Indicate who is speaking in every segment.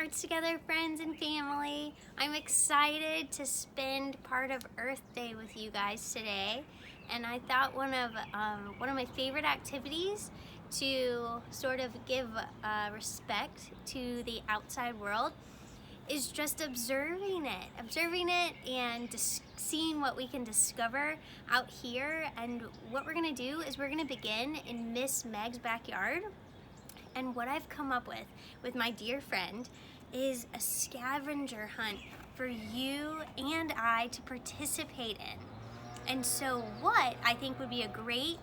Speaker 1: hearts together, friends and family. I'm excited to spend part of Earth Day with you guys today, and I thought one of my favorite activities to sort of give respect to the outside world is just observing it and seeing what we can discover out here. And what we're gonna do is we're gonna begin in Miss Meg's backyard. And what I've come up with my dear friend, is a scavenger hunt for you and I to participate in. And so what I think would be a great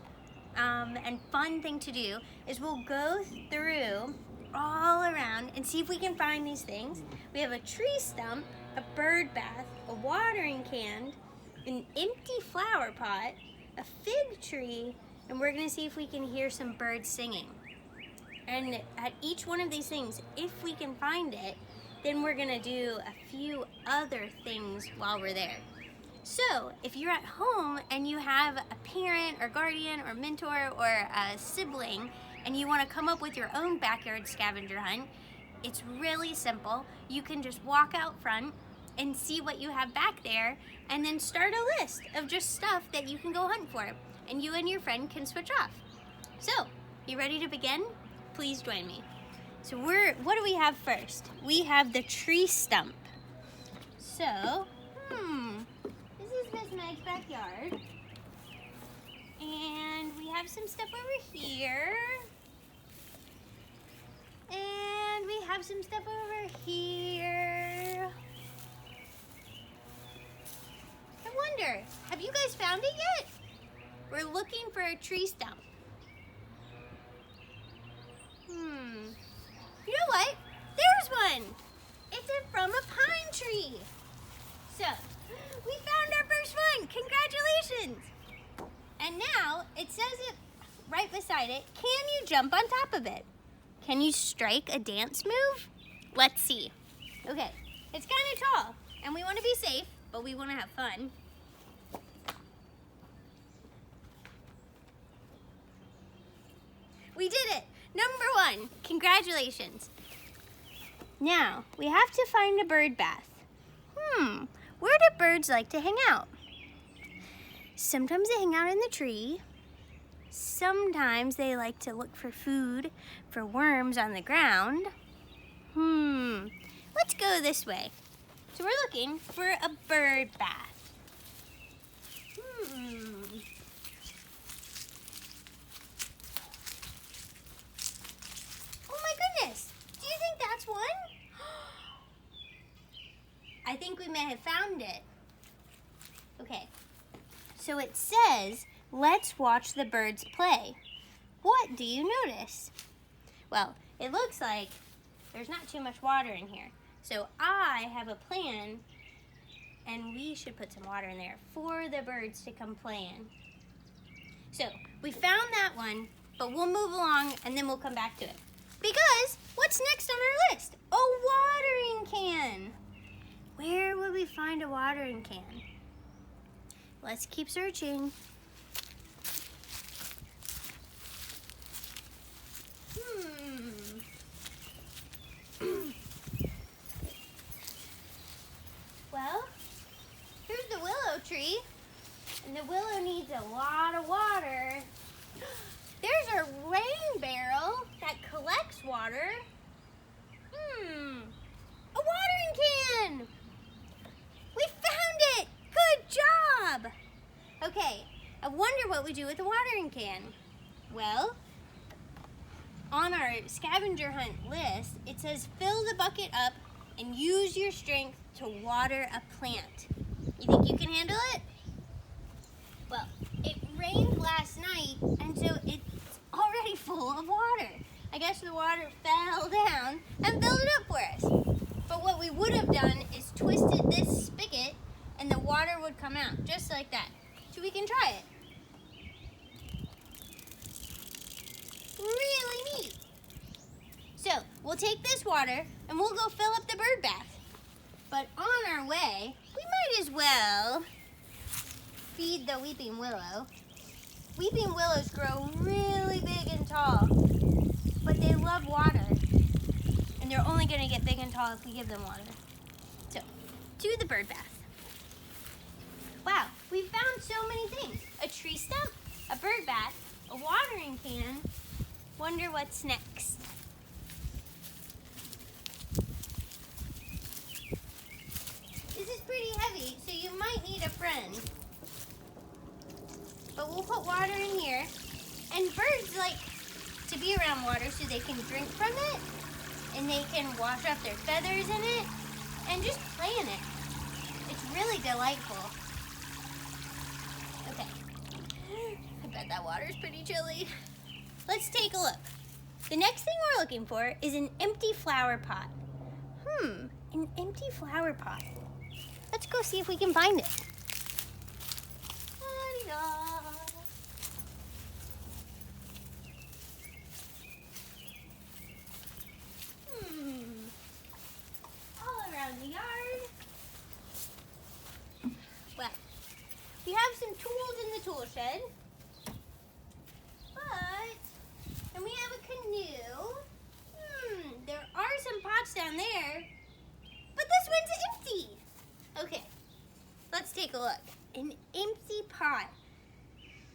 Speaker 1: and fun thing to do is we'll go through all around and see if we can find these things. We have a tree stump, a bird bath, a watering can, an empty flower pot, a fig tree, and we're gonna see if we can hear some birds singing. And at each one of these things, if we can find it, then we're gonna do a few other things while we're there. So if you're at home and you have a parent or guardian or mentor or a sibling and you wanna come up with your own backyard scavenger hunt, it's really simple. You can just walk out front and see what you have back there and then start a list of just stuff that you can go hunt for, and you and your friend can switch off. So, you ready to begin? Please join me. So what do we have first? We have the tree stump. So, this is Miss Meg's backyard. And we have some stuff over here. And we have some stuff over here. I wonder, have you guys found it yet? We're looking for a tree stump. You know what? There's one! It's from a pine tree. So, we found our first one. Congratulations! And now, it says it right beside it, can you jump on top of it? Can you strike a dance move? Let's see. Okay, it's kind of tall, and we want to be safe, but we want to have fun. We did it! Number 1, congratulations. Now, we have to find a bird bath. Where do birds like to hang out? Sometimes they hang out in the tree. Sometimes they like to look for food, for worms on the ground. Let's go this way. So we're looking for a bird bath. Oh my goodness! Do you think that's one? I think we may have found it. Okay, so it says, let's watch the birds play. What do you notice? Well, it looks like there's not too much water in here. So I have a plan, and we should put some water in there for the birds to come play in. So we found that one, but we'll move along and then we'll come back to it. Because what's next on our list? A watering can. Where would we find a watering can? Let's keep searching. Well, here's the willow tree, and the willow needs a lot of water. There's a rain barrel that collects water. A watering can! We found it! Good job! Okay, I wonder what we do with the watering can. Well, on our scavenger hunt list, it says fill the bucket up and use your strength to water a plant. You think you can handle it? Well, it rained last night, and so it's already full of water. I guess the water fell down and filled it up for us. But what we would have done is twisted this spigot and the water would come out, just like that. So we can try it. Really neat. So, we'll take this water and we'll go fill up the bird bath. But on our way, we might as well feed the weeping willow. Weeping willows grow really big and tall, but they love water. And they're only only gonna get big and tall if we give them water. So, to the bird bath. Wow, we found so many things. A tree stump, a bird bath, a watering can. Wonder what's next. This is pretty heavy, so you might need a friend. But we'll put water in here. And birds like to be around water so they can drink from it, and they can wash off their feathers in it, and just play in it. It's really delightful. Okay. I bet that water's pretty chilly. Let's take a look. The next thing we're looking for is an empty flower pot. An empty flower pot. Let's go see if we can find it. All around the yard. Well, we have some tools in the tool shed. And we have a canoe. There are some pots down there, but this one's empty. Okay, let's take a look. An empty pot.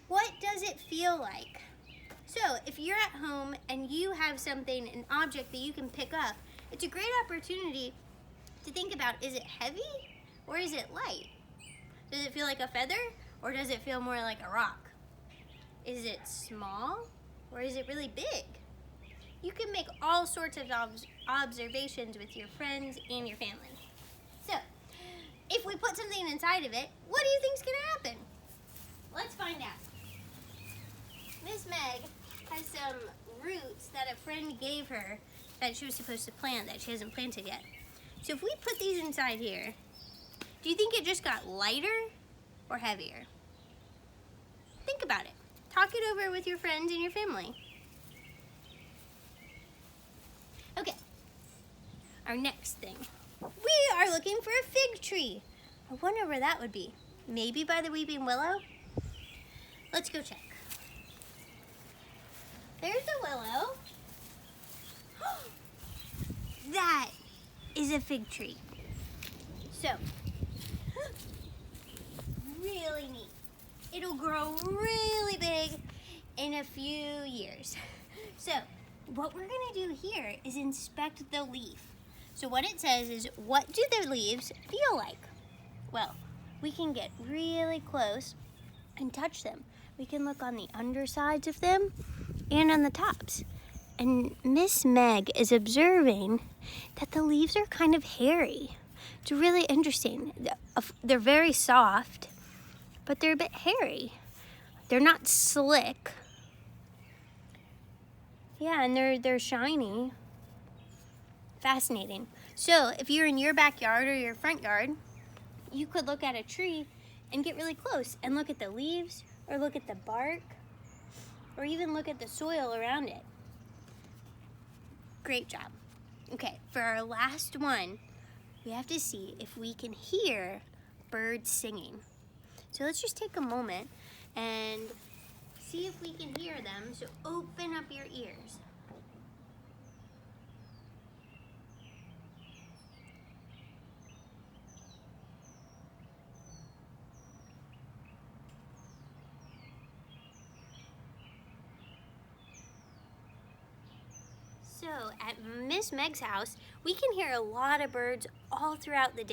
Speaker 1: What does it feel like? So, if you're at home and you have something, an object that you can pick up, it's a great opportunity to think about, is it heavy or is it light? Does it feel like a feather or does it feel more like a rock? Is it small or is it really big? You can make all sorts of observations with your friends and your family. So, if we put something inside of it, what do you think's gonna happen? Let's find out. Miss Meg has some roots that a friend gave her that she was supposed to plant that she hasn't planted yet. So if we put these inside here, do you think it just got lighter or heavier? Think about it. Talk it over with your friends and your family. Okay, our next thing. We are looking for a fig tree. I wonder where that would be. Maybe by the weeping willow? Let's go check. There's a willow. That is a fig tree. So, really neat. It'll grow really big in a few years. So, what we're gonna do here is inspect the leaf. So what it says is, what do the leaves feel like? Well, we can get really close and touch them. We can look on the undersides of them and on the tops. And Miss Meg is observing that the leaves are kind of hairy. It's really interesting. They're very soft, but they're a bit hairy. They're not slick. Yeah, and they're shiny. Fascinating. So if you're in your backyard or your front yard, you could look at a tree and get really close and look at the leaves or look at the bark or even look at the soil around it. Great job. Okay, for our last one, we have to see if we can hear birds singing. So let's just take a moment and see if we can hear them. So open up your ears. So at Miss Meg's house, we can hear a lot of birds all throughout the day.